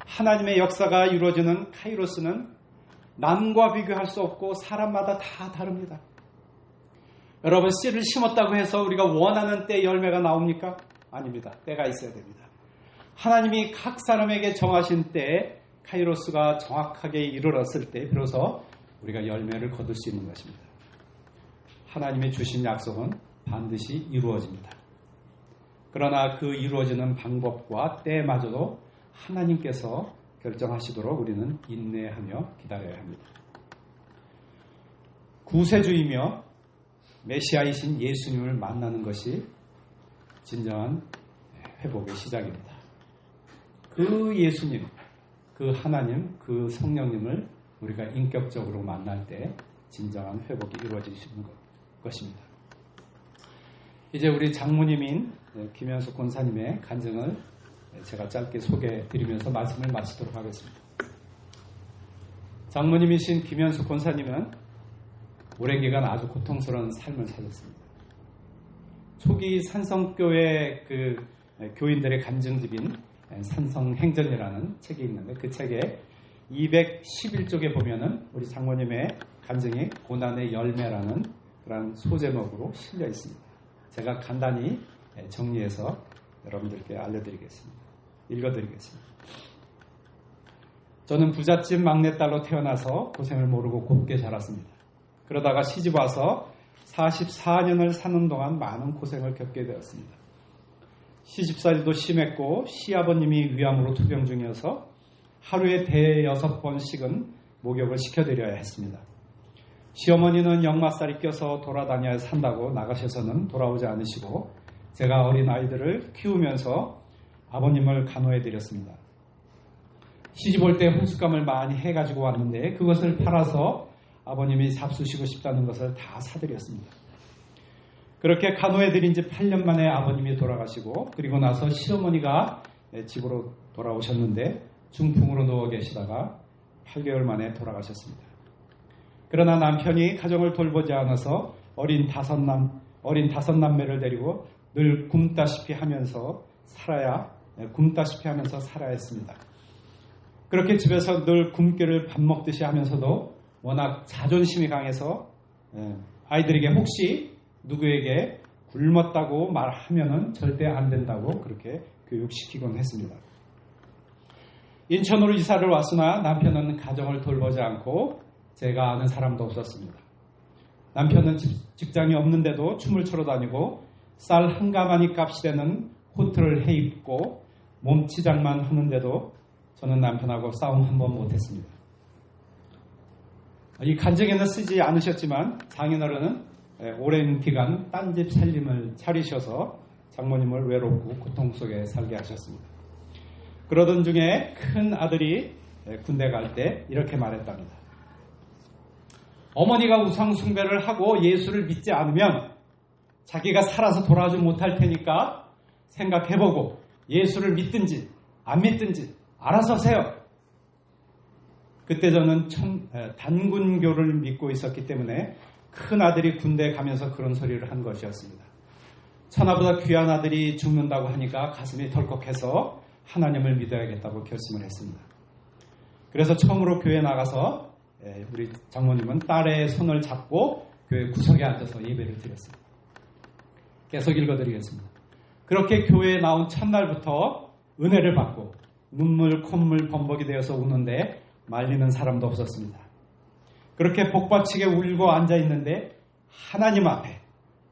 하나님의 역사가 이루어지는 카이로스는 남과 비교할 수 없고 사람마다 다 다릅니다. 여러분, 씨를 심었다고 해서 우리가 원하는 때 열매가 나옵니까? 아닙니다. 때가 있어야 됩니다. 하나님이 각 사람에게 정하신 때에 카이로스가 정확하게 이르렀을 때 비로소 우리가 열매를 거둘 수 있는 것입니다. 하나님이 주신 약속은 반드시 이루어집니다. 그러나 그 이루어지는 방법과 때마저도 하나님께서 결정하시도록 우리는 인내하며 기다려야 합니다. 구세주이며 메시아이신 예수님을 만나는 것이 진정한 회복의 시작입니다. 그 예수님, 그 하나님, 그 성령님을 우리가 인격적으로 만날 때 진정한 회복이 이루어지는 것입니다. 이제 우리 장모님인 김현숙 권사님의 간증을 제가 짧게 소개해드리면서 말씀을 마치도록 하겠습니다. 장모님이신 김현숙 권사님은 오랜 기간 아주 고통스러운 삶을 사셨습니다. 초기 산성교회 그 교인들의 간증집인 산성행전이라는 책이 있는데 그 책에 211쪽에 보면은 우리 장모님의 간증이 고난의 열매라는 그런 소제목으로 실려 있습니다. 제가 간단히 정리해서 여러분들께 읽어드리겠습니다. 저는 부잣집 막내딸로 태어나서 고생을 모르고 곱게 자랐습니다. 그러다가 시집 와서 44년을 사는 동안 많은 고생을 겪게 되었습니다. 시집살이도 심했고 시아버님이 위암으로 투병 중이어서 하루에 6번씩은 목욕을 시켜드려야 했습니다. 시어머니는 역마살이 껴서 돌아다녀야 산다고 나가셔서는 돌아오지 않으시고 제가 어린 아이들을 키우면서 아버님을 간호해드렸습니다. 시집 올 때 혼숙감을 많이 해가지고 왔는데 그것을 팔아서 아버님이 잡수시고 싶다는 것을 다 사드렸습니다. 그렇게 간호해드린 지 8년 만에 아버님이 돌아가시고 그리고 나서 시어머니가 집으로 돌아오셨는데 중풍으로 누워 계시다가 8개월 만에 돌아가셨습니다. 그러나 남편이 가정을 돌보지 않아서 어린 다섯 남매를 데리고 늘 굶다시피 하면서 살아야 했습니다. 그렇게 집에서 늘 굶기를 밥 먹듯이 하면서도 워낙 자존심이 강해서 아이들에게 혹시 누구에게 굶었다고 말하면은 절대 안 된다고 그렇게 교육시키곤 했습니다. 인천으로 이사를 왔으나 남편은 가정을 돌보지 않고 제가 아는 사람도 없었습니다. 남편은 직장이 없는데도 춤을 추러 다니고 쌀 한 가마니 값이 되는 코트를 해입고 몸치장만 하는데도 저는 남편하고 싸움 한 번 못했습니다. 이 간증에는 쓰지 않으셨지만 장인어른은 오랜 기간 딴집 살림을 차리셔서 장모님을 외롭고 고통 속에 살게 하셨습니다. 그러던 중에 큰 아들이 군대 갈 때 이렇게 말했답니다. 어머니가 우상 숭배를 하고 예수를 믿지 않으면 자기가 살아서 돌아오지 못할 테니까 생각해보고 예수를 믿든지 안 믿든지 알아서 하세요. 그때 저는 단군교를 믿고 있었기 때문에 큰 아들이 군대에 가면서 그런 소리를 한 것이었습니다. 천하보다 귀한 아들이 죽는다고 하니까 가슴이 덜컥해서 하나님을 믿어야겠다고 결심을 했습니다. 그래서 처음으로 교회에 나가서 우리 장모님은 딸의 손을 잡고 교회 구석에 앉아서 예배를 드렸습니다. 계속 읽어드리겠습니다. 그렇게 교회에 나온 첫날부터 은혜를 받고 눈물 콧물 범벅이 되어서 우는데 말리는 사람도 없었습니다. 그렇게 복받치게 울고 앉아있는데 하나님 앞에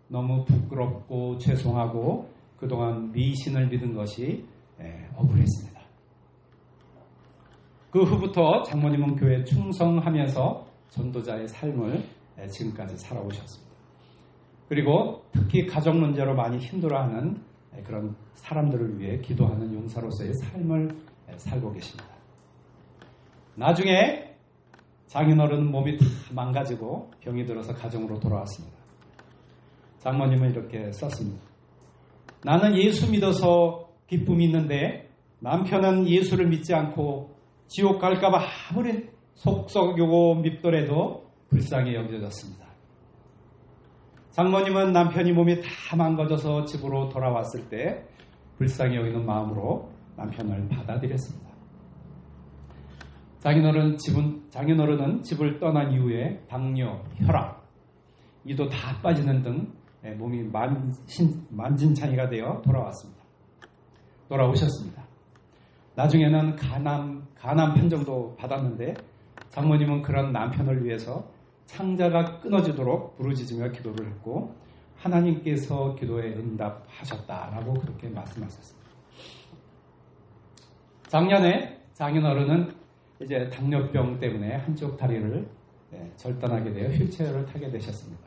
너무 부끄럽고 죄송하고 그동안 미신을 믿은 것이 억울했습니다. 그 후부터 장모님은 교회에 충성하면서 전도자의 삶을 지금까지 살아오셨습니다. 그리고 특히 가정 문제로 많이 힘들어하는 그런 사람들을 위해 기도하는 용사로서의 삶을 살고 계십니다. 나중에 장인어른 몸이 다 망가지고 병이 들어서 가정으로 돌아왔습니다. 장모님은 이렇게 썼습니다. 나는 예수 믿어서 기쁨이 있는데 남편은 예수를 믿지 않고 지옥 갈까봐 아무리 속썩이고 밉더라도 불쌍히 여겨졌습니다. 장모님은 남편이 몸이 다 망가져서 집으로 돌아왔을 때 불쌍히 여기는 마음으로 남편을 받아들였습니다. 장인어른은 집을 떠난 이후에 당뇨, 혈압, 이도 다 빠지는 등 몸이 만진창이가 되어 돌아오셨습니다. 나중에는 간암 판정도 받았는데 장모님은 그런 남편을 위해서 창자가 끊어지도록 부르짖으며 기도를 했고 하나님께서 기도에 응답하셨다라고 그렇게 말씀하셨습니다. 작년에 장인어른은 이제 당뇨병 때문에 한쪽 다리를 절단하게 되어 휠체어를 타게 되셨습니다.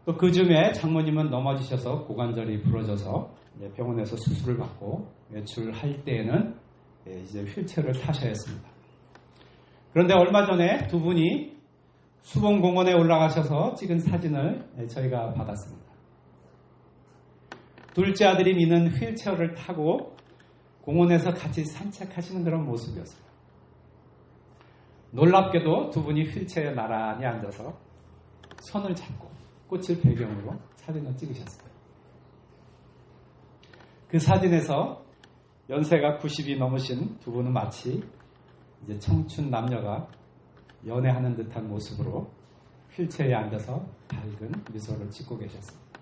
또 그 즈음에 장모님은 넘어지셔서 고관절이 부러져서 병원에서 수술을 받고 외출할 때에는 이제 휠체어를 타셔야 했습니다. 그런데 얼마 전에 두 분이 수봉공원에 올라가셔서 찍은 사진을 저희가 받았습니다. 둘째 아들이 미는 휠체어를 타고 공원에서 같이 산책하시는 그런 모습이었어요. 놀랍게도 두 분이 휠체어에 나란히 앉아서 손을 잡고 꽃을 배경으로 사진을 찍으셨어요. 그 사진에서 연세가 90이 넘으신 두 분은 마치 이제 청춘 남녀가 연애하는 듯한 모습으로 휠체어에 앉아서 밝은 미소를 짓고 계셨습니다.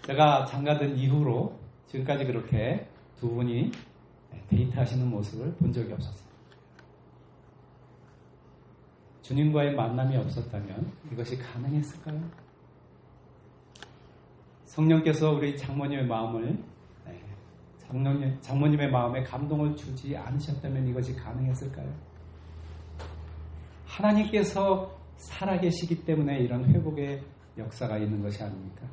제가 장가든 이후로 지금까지 그렇게 두 분이 데이트하시는 모습을 본 적이 없었어요. 주님과의 만남이 없었다면 이것이 가능했을까요? 성령께서 우리 장모님의 마음에 감동을 주지 않으셨다면 이것이 가능했을까요? 하나님께서 살아계시기 때문에 이런 회복의 역사가 있는 것이 아닙니까?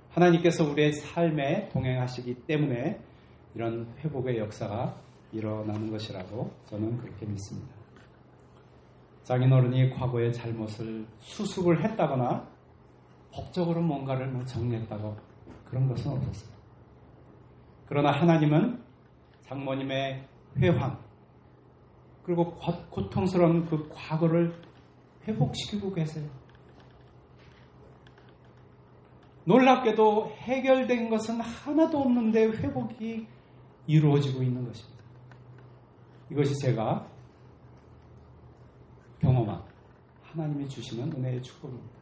하나님께서 우리의 삶에 동행하시기 때문에 이런 회복의 역사가 일어나는 것이라고 저는 그렇게 믿습니다. 장인어른이 과거의 잘못을 수습을 했다거나 법적으로 뭔가를 정리했다고 그런 것은 없었어요. 그러나 하나님은 장모님의 회황 그리고 고통스러운 그 과거를 회복시키고 계세요. 놀랍게도 해결된 것은 하나도 없는데 회복이 이루어지고 있는 것입니다. 이것이 제가 경험한 하나님이 주시는 은혜의 축복입니다.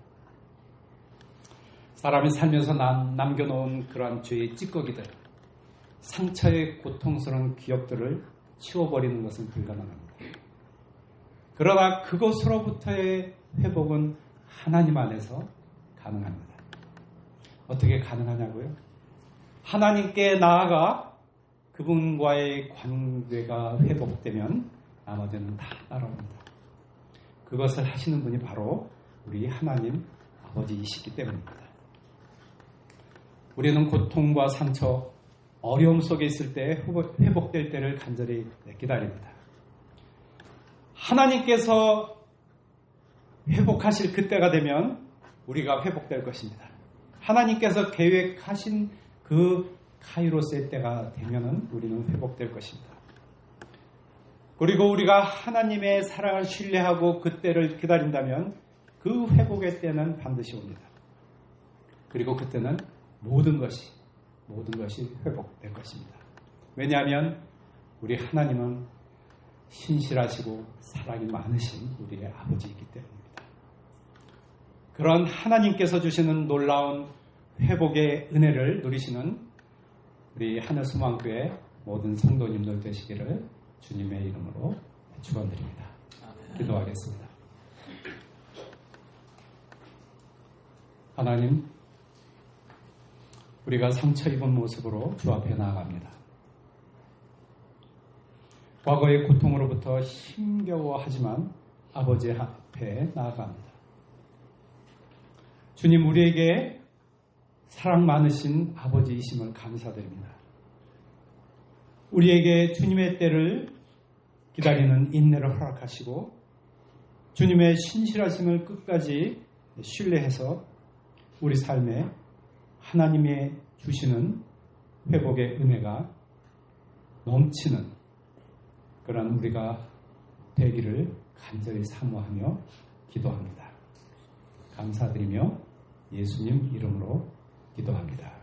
사람이 살면서 남겨놓은 그러한 죄의 찌꺼기들, 상처의 고통스러운 기억들을 치워버리는 것은 불가능합니다. 그러나 그것으로부터의 회복은 하나님 안에서 가능합니다. 어떻게 가능하냐고요? 하나님께 나아가 그분과의 관계가 회복되면 나머지는 다 따라옵니다. 그것을 하시는 분이 바로 우리 하나님 아버지이시기 때문입니다. 우리는 고통과 상처, 어려움 속에 있을 때 회복될 때를 간절히 기다립니다. 하나님께서 회복하실 그때가 되면 우리가 회복될 것입니다. 하나님께서 계획하신 그 카이로스의 때가 되면은 우리는 회복될 것입니다. 그리고 우리가 하나님의 사랑을 신뢰하고 그 때를 기다린다면 그 회복의 때는 반드시 옵니다. 그리고 그때는 모든 것이 회복될 것입니다. 왜냐하면 우리 하나님은 신실하시고 사랑이 많으신 우리의 아버지이기 때문입니다. 그런 하나님께서 주시는 놀라운 회복의 은혜를 누리시는 우리 하늘소망교회 모든 성도님들 되시기를 주님의 이름으로 축원드립니다. 기도하겠습니다. 하나님, 우리가 상처 입은 모습으로 주 앞에 나아갑니다. 과거의 고통으로부터 힘겨워하지만 아버지 앞에 나아갑니다. 주님, 우리에게 사랑 많으신 아버지이심을 감사드립니다. 우리에게 주님의 때를 기다리는 인내를 허락하시고 주님의 신실하심을 끝까지 신뢰해서 우리 삶에 하나님의 주시는 회복의 은혜가 넘치는 그런 우리가 되기를 간절히 사모하며 기도합니다. 감사드리며 예수님 이름으로 기도합니다.